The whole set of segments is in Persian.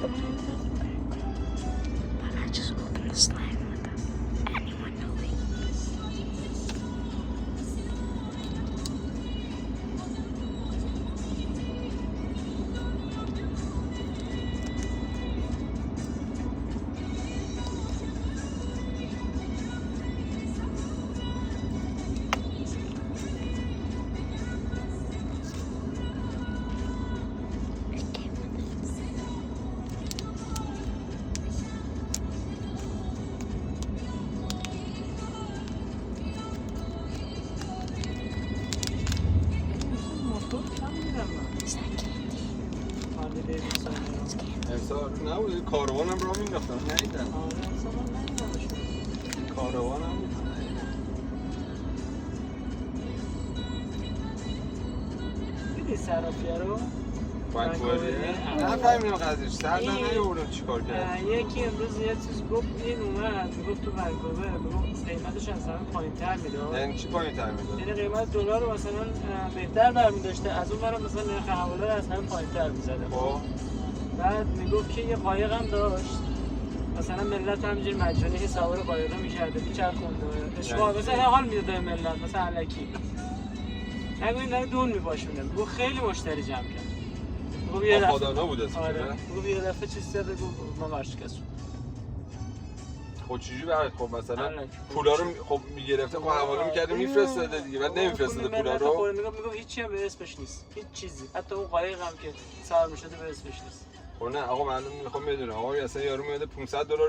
But I just opened the slime without anyone knowing. امسال نبود کاروان هم راه مینداختن ندیدن. آره امسال من ندیدمشون. کاروان هم بود. دیدی صرافیه رو؟ بانکوریه؟ نفهمیدم قضیهش. سردن نیاوردم چیکار کرد. یکی امروز یه چیز گفت این اومد میگفت تو ونکوور میگفت قیمتش اصلا پایین‌تر میداد. یعنی چی پایین‌تر میداد؟ یعنی قیمت دلار رو مثلا بهتر برمی‌داشته از اون برم مثلا نرخ حواله رو از همه پایین‌تر می‌زده. خب بعد میگفت که یه قایق هم داشت مثلا ملت همینجوری مجانی سوار قایقه می‌کرده میچرخونده اشغال مثلا حال میداد ملت مثلا الکی نگو این داره دون میباشونه میگفت خیلی مشتری جمع کرد میگفت یه دفعه آبادانه بود اسمش. آره میگفت یه دفعه چیز زده گفت ما ورشکست شد. خب چجوری برات خب مثلا الکی. پولا رو خب میگرفته خب حواله می‌کرده میفرستاده دیگه بعد نمیفرستاده پولا رو. میگفت هیچ چیزی به اسمش نیست هیچ چیزی حتی اون قایق هم که سوار می‌شده به اسمش نیست. خب نه آقا من میخوام بدونم آقا اصلا یارو میاد $500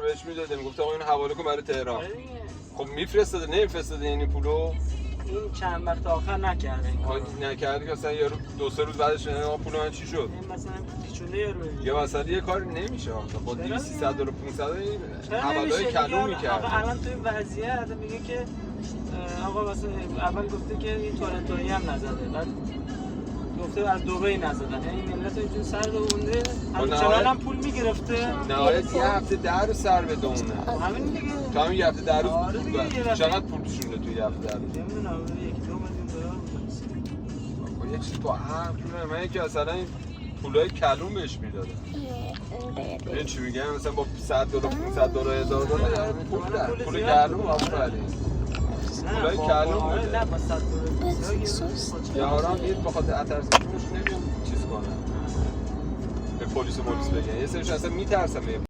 بهش میداده میگفت آقا اینو حواله کن برای تهران. آره دیگه. خب میفرستاده نمیفرستاده این پولو. این چند وقت آخر نکرده این کارو. نکردی که مثلا یارو 2-3 روز بعدش آقا پول من چی شد؟ این مثلا پیچونده یارو. یا مثلا یه کاری نمیشه آخه با $200 $500 این حواله‌های کلو میکرد. آقا الان تو این وضعیت میگه که آقا مثلا اول گفته که این تورنتویی هم نزده بعد گفته از دبی نزدن یعنی ملت اینجوری سر دونده همچنان هم پول میگرفته نهایت یه هفته در رو سر به دونه همین دیگه تو همین یه هفته در روز آره پول دیگه، بر چقدر پول توشونده توی یه هفته در روز نمیدونم 1-2 میلیون دلار بود یه چیز با هم جونه من که اصلا این پولای کلون بهش میدادن این چی میگم مثلا با $100 $500 $1000 پول کلون آفرین پولای کلون بوده نه با $100 یارو هم دید بخاطر اترسیشونش نمیان چیز کنن به پلیس بگن یه سرش اصلا میترسن